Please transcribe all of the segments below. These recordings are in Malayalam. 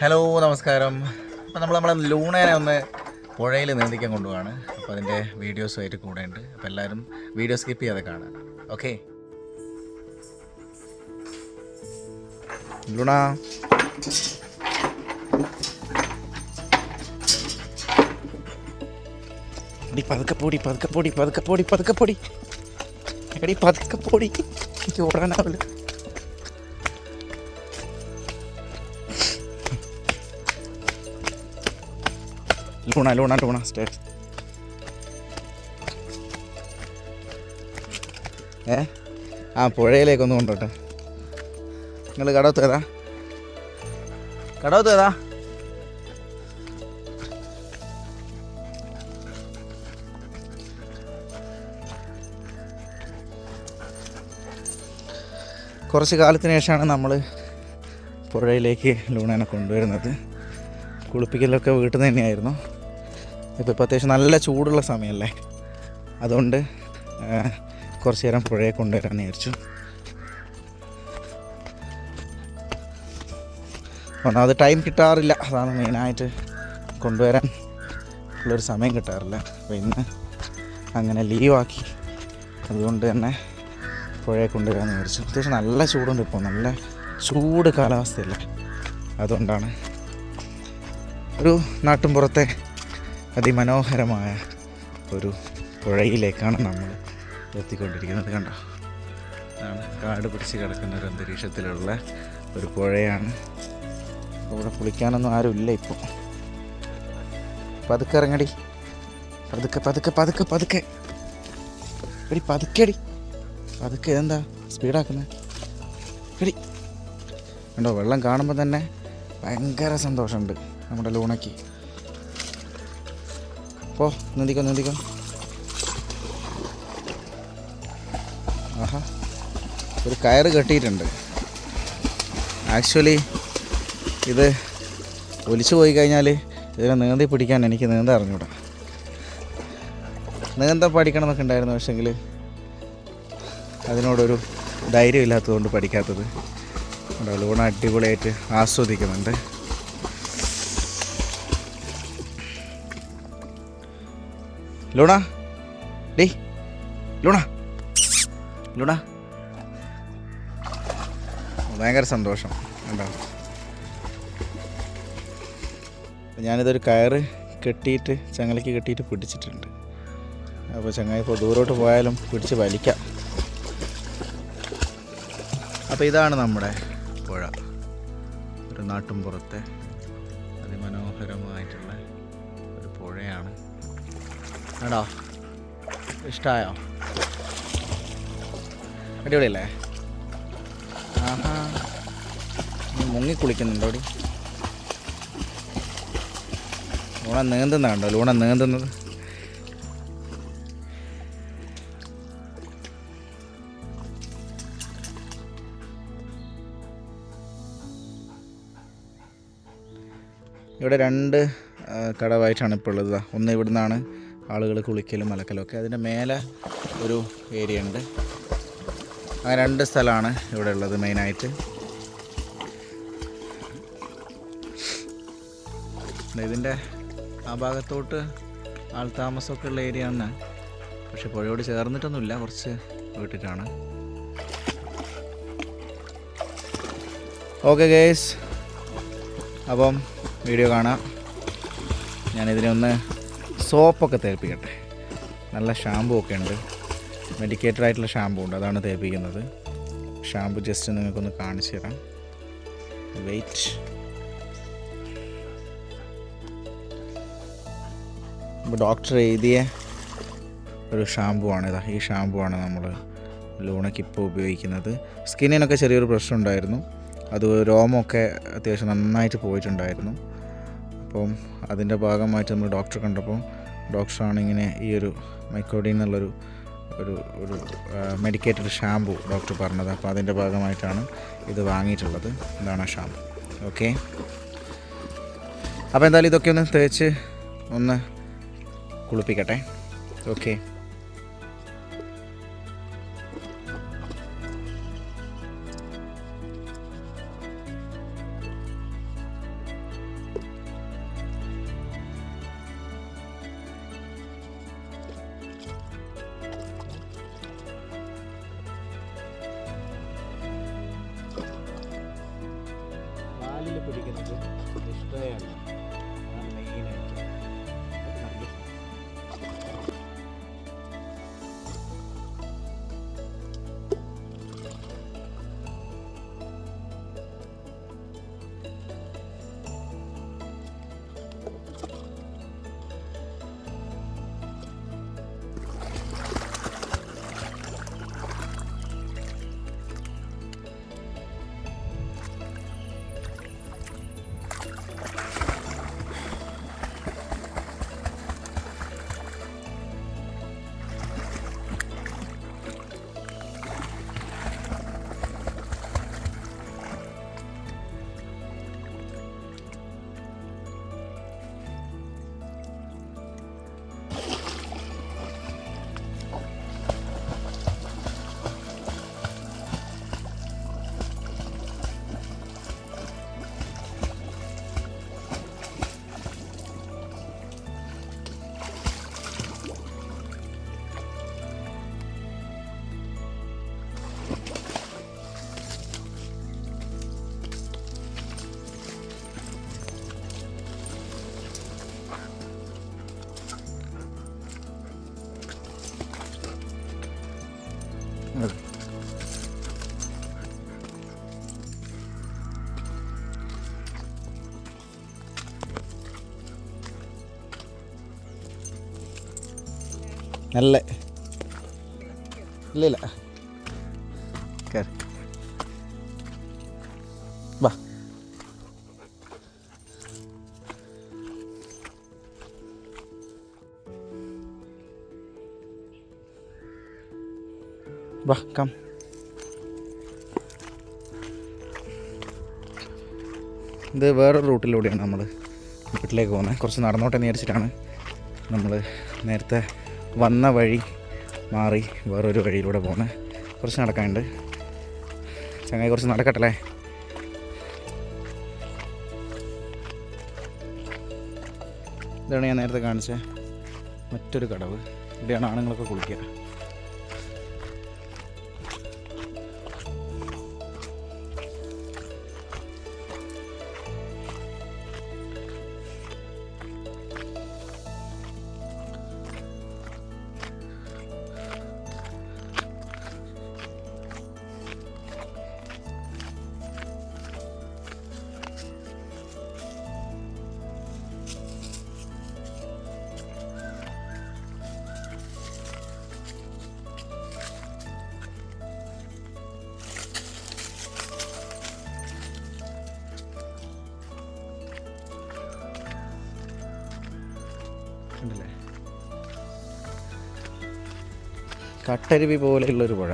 ഹലോ നമസ്കാരം. അപ്പോൾ നമ്മളെ ലൂണേനെ ഒന്ന് പുഴയിൽ നീന്തിക്കാൻ കൊണ്ടുപോവാണ്. അപ്പോൾ അതിൻ്റെ വീഡിയോസുമായിട്ട് കൂടെ ഉണ്ട്. അപ്പോൾ എല്ലാവരും വീഡിയോ സ്കിപ്പ് ചെയ്യാതെ കാണാം. ഓക്കെ ലൂണ, പതുക്കെ പൊടി പതുക്കെ പൊടി പതുക്കെ പൊടി പതുക്കെ പൊടി എടി പതുക്കെ പൊടി, എനിക്ക് ഓടാനാവില്ല. Luna Luna Luna stay. പുഴയിലേക്കൊന്ന് കൊണ്ടോട്ടെ. നിങ്ങൾ കടവത്ത് ഏതാ? കടവത്ത് ഏതാ? കുറച്ച് കാലത്തിന് ശേഷമാണ് നമ്മൾ പുഴയിലേക്ക് ലൂണേനെ കൊണ്ടുവരുന്നത്. കുളിപ്പിക്കലൊക്കെ വീട്ടിൽ നിന്ന് തന്നെയായിരുന്നു. ഇപ്പോൾ അത്യാവശ്യം നല്ല ചൂടുള്ള സമയമല്ലേ, അതുകൊണ്ട് കുറച്ച് നേരം പുഴയെ കൊണ്ടുവരാൻ വിചാരിച്ചു. ഒന്നാമത് ടൈം കിട്ടാറില്ല, അതാണ് മെയിനായിട്ട്. കൊണ്ടുവരാൻ ഉള്ളൊരു സമയം കിട്ടാറില്ല. അപ്പോൾ ഇന്ന് അങ്ങനെ ലീവാക്കി, അതുകൊണ്ട് തന്നെ പുഴയെ കൊണ്ടുവരാമെന്ന് വിചാരിച്ചു. അത്യാവശ്യം നല്ല ചൂടുണ്ട്, ഇപ്പോൾ നല്ല ചൂട് കാലാവസ്ഥയല്ലേ, അതുകൊണ്ടാണ്. ഒരു നാട്ടിൻപുറത്തെ അതിമനോഹരമായ ഒരു പുഴയിലേക്കാണ് നമ്മൾ എത്തിക്കൊണ്ടിരിക്കുന്നത്. കണ്ടോ, അതാണ് കാട് പിടിച്ച് കിടക്കുന്ന ഒരു അന്തരീക്ഷത്തിലുള്ള ഒരു പുഴയാണ്. ഇവിടെ കുളിക്കാനൊന്നും ആരുമില്ല ഇപ്പോൾ. പതുക്കെ ഇറങ്ങടി, പതുക്കെ പതുക്കെ പതുക്കെ പതുക്കെ എടി പതുക്കെടി പതുക്കെ. എന്താ സ്പീഡാക്കുന്നത് എടി? കണ്ടോ, വെള്ളം കാണുമ്പോൾ തന്നെ ഭയങ്കര സന്തോഷമുണ്ട് നമ്മുടെ ലൂണയ്ക്ക്. അപ്പോൾ നീന്തിക്കോ നീന്തിക്കോ. ആഹാ, ഒരു കയറ് കെട്ടിയിട്ടുണ്ട്. ആക്ച്വലി ഇത് ഒലിച്ചു പോയി കഴിഞ്ഞാൽ ഇതിനെ നീന്തി പിടിക്കാൻ എനിക്ക് നീന്താൻ അറിഞ്ഞൂടാ. നീന്താൻ പഠിക്കണം എന്നൊക്കെ ഉണ്ടായിരുന്നു, പക്ഷെങ്കിൽ അതിനോടൊരു ധൈര്യം ഇല്ലാത്തതുകൊണ്ട് പഠിക്കാത്തത്. ലൂണ അടിപൊളിയായിട്ട് ആസ്വദിക്കുന്നുണ്ട്. ലൂണ ഡേ, ലൂണ ലൂണ, ഭയങ്കര സന്തോഷം ഉണ്ടാവും. ഞാനിതൊരു കയറ് കെട്ടിയിട്ട് ചങ്ങലയ്ക്ക് കെട്ടിയിട്ട് പിടിച്ചിട്ടുണ്ട്. അപ്പോൾ ചങ്ങായി ഇപ്പോൾ ദൂരോട്ട് പോയാലും പിടിച്ച് വലിക്കാം. അപ്പോൾ ഇതാണ് നമ്മുടെ പുഴ, ഒരു നാട്ടിൻപുറത്തെ അതിമനോഹരമായിട്ടുള്ള ഒരു പുഴയാണ്. ആണോ, ഇഷ്ടമായോ? അടിപൊളിയല്ലേ? ആഹാ, നീ മുങ്ങി കുളിക്കുന്നുണ്ടോ? ലൂണ നീന്തുന്ന കണ്ടോ, ലൂണ നീന്തുന്നത്. ഇവിടെ രണ്ട് കടവായിട്ടാണ് ഇപ്പോൾ ഉള്ളത്. ഒന്ന് ഇവിടെ നിന്നാണ് ആളുകൾ കുളിക്കലും അലക്കലും ഒക്കെ. അതിൻ്റെ മേലെ ഒരു ഏരിയ ഉണ്ട്. അങ്ങനെ രണ്ട് സ്ഥലമാണ് ഇവിടെ ഉള്ളത് മെയിനായിട്ട്. ഇതിൻ്റെ ആ ഭാഗത്തോട്ട് ആൾ താമസമൊക്കെ ഉള്ള ഏരിയ ആണ്, പക്ഷെ പുഴയോട് ചേർന്നിട്ടൊന്നുമില്ല, കുറച്ച് വീട്ടിലാണ്. ഓക്കെ ഗേസ്, അപ്പം വീഡിയോ കാണാം. ഞാനിതിനെ ഒന്ന് സോപ്പൊക്കെ തേപ്പിക്കട്ടെ. നല്ല ഷാമ്പൂ ഒക്കെ ഉണ്ട്, മെഡിക്കേറ്റഡ് ആയിട്ടുള്ള ഷാമ്പൂ ഉണ്ട്, അതാണ് തേപ്പിക്കുന്നത്. ഷാമ്പൂ ജസ്റ്റ് നിങ്ങൾക്കൊന്ന് കാണിച്ചു തരാം. വെയിറ്റ്. ഇപ്പോൾ ഡോക്ടർ എഴുതിയ ഒരു ഷാമ്പൂ ആണ് ഇതാ. ഈ ഷാമ്പൂ ആണ് നമ്മൾ ലൂണയ്ക്ക് ഇപ്പോൾ ഉപയോഗിക്കുന്നത്. സ്കിന്നിനൊക്കെ ചെറിയൊരു പ്രശ്നം ഉണ്ടായിരുന്നു, അത് രോമമൊക്കെ അത്യാവശ്യം നന്നായിട്ട് പോയിട്ടുണ്ടായിരുന്നു. അപ്പം അതിൻ്റെ ഭാഗമായിട്ട് നമ്മൾ ഡോക്ടറെ കണ്ടപ്പോൾ ഡോക്ടറാണ് ഇങ്ങനെ ഈ ഒരു മൈക്കോഡിൻ എന്നുള്ളൊരു ഒരു ഒരു മെഡിക്കേറ്റഡ് ഷാമ്പൂ ഡോക്ടർ പറഞ്ഞത്. അപ്പോൾ അതിൻ്റെ ഭാഗമായിട്ടാണ് ഇത് വാങ്ങിയിട്ടുള്ളത്. ഇതാണ് ആ ഷാമ്പൂ. ഓക്കെ, അപ്പോൾ എന്തായാലും ഇതൊക്കെ ഒന്ന് തേച്ച് ഒന്ന് കുളിപ്പിക്കട്ടെ. ഓക്കെ, നല്ല ഇല്ല കയറി വാ. വാ കം. ഇത് വേറൊരു റൂട്ടിലൂടെയാണ് നമ്മൾ വീട്ടിലേക്ക് പോകുന്നത്. കുറച്ച് നടന്നോട്ടെ വിചാരിച്ചിട്ടാണ് നമ്മൾ നേരത്തെ വന്ന വഴി മാറി വേറൊരു വഴിയിലൂടെ പോകുന്നത്. കുറച്ച് നടക്കാനുണ്ട്. ചങ്ങായി കുറച്ച് നടക്കട്ടല്ലേ. ഇതാണ് ഞാൻ നേരത്തെ കാണിച്ച മറ്റൊരു കടവ്. ഇവിടെയാണ് ആണുങ്ങളൊക്കെ കുളിക്കുക. ഉണ്ടല്ലേ, കട്ടരുവി പോലെയുള്ളൊരു പുഴ.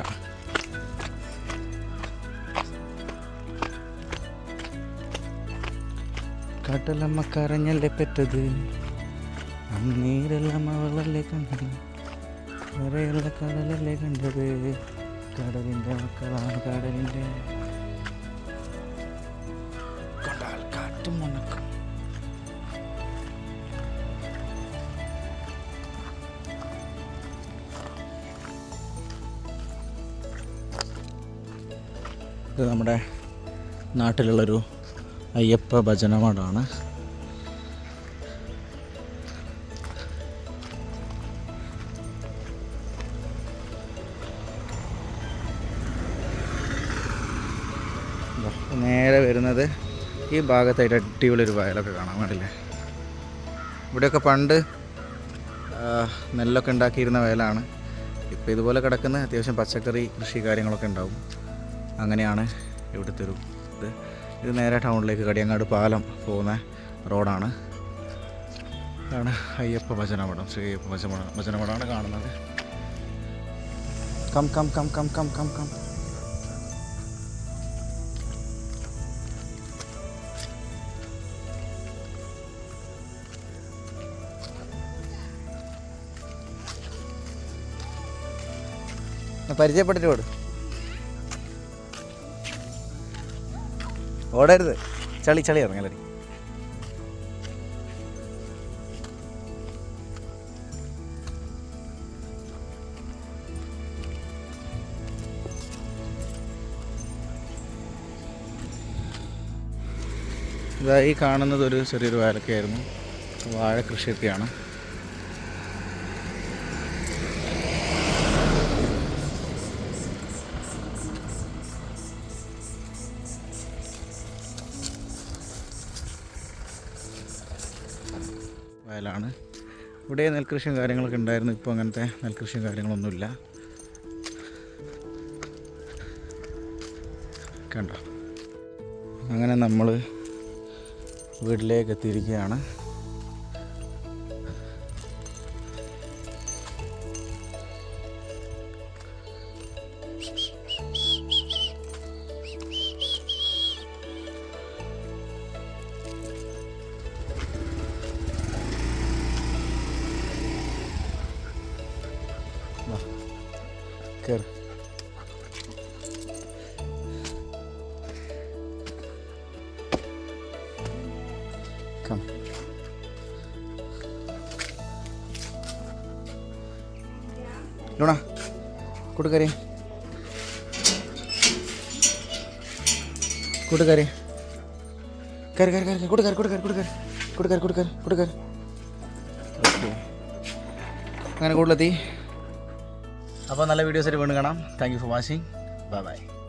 കടലമ്മ കരഞ്ഞല്ലേ പെറ്റത്, നീരെല്ലാം അവളല്ലേ കണ്ടത്, വേറെയുള്ള കടലല്ലേ കണ്ടത്, കടലിൻ്റെ മക്കളാണ് കടലിൻ്റെ കണ്ടാൽ കാറ്റും മണക്കും. ഇത് നമ്മുടെ നാട്ടിലുള്ളൊരു അയ്യപ്പ ഭജന മഠമാണ്. നേരെ വരുന്നത് ഈ ഭാഗത്തായിട്ട് അടിപൊളിയൊരു വയലൊക്കെ കാണാൻ വേണ്ടില്ലേ. ഇവിടെയൊക്കെ പണ്ട് നെല്ലൊക്കെ ഉണ്ടാക്കിയിരുന്ന വയലാണ്. ഇപ്പോൾ ഇതുപോലെ കിടക്കുന്ന അത്യാവശ്യം പച്ചക്കറി കൃഷി കാര്യങ്ങളൊക്കെ ഉണ്ടാവും. അങ്ങനെയാണ് ഇവിടുത്തെ ഒരു ഇത് നേരെ ടൗണിലേക്ക് കടിയങ്ങാട് പാലം പോകുന്ന റോഡാണ്. ഇതാണ് അയ്യപ്പ ഭജന മഠം. ശ്രീ അയ്യപ്പ ഭജന മഠമാണ് കാണുന്നത്. Come come come come come come come. പരിചയപ്പെട്ടിട്ട് ഓട്, ഓടരുത്, ചളി ചളി ഇറങ്ങലടി. ഇതായി കാണുന്നത് ഒരു ചെറിയൊരു വയലൊക്കെയായിരുന്നു. വാഴ കൃഷിയൊക്കെയാണ്. വയലാണ്. ഇവിടെ നെൽകൃഷിയും കാര്യങ്ങളൊക്കെ ഉണ്ടായിരുന്നു. ഇപ്പോൾ അങ്ങനത്തെ നെൽകൃഷിയും കാര്യങ്ങളൊന്നുമില്ല. കണ്ടോ, അങ്ങനെ നമ്മൾ വീട്ടിലേക്ക് എത്തിയിരിക്കുകയാണ്. കയറി കം. ലൂണ കൂട്ടുകാരി, കൂട്ടുകാരി, കയറി കയറി കയറി, കൂട്ടുകാരി കൂട്ടുകാരി കൂട്ടുകാരി കൂട്ടുകാരി കൂട്ടുകാരി കൂട്ടുകാരി. അങ്ങനെ കൂടുതലെത്തി. അപ്പോൾ നല്ല വീഡിയോസായിട്ട് വീണ്ടും കാണാം. Thank you for watching. Bye bye.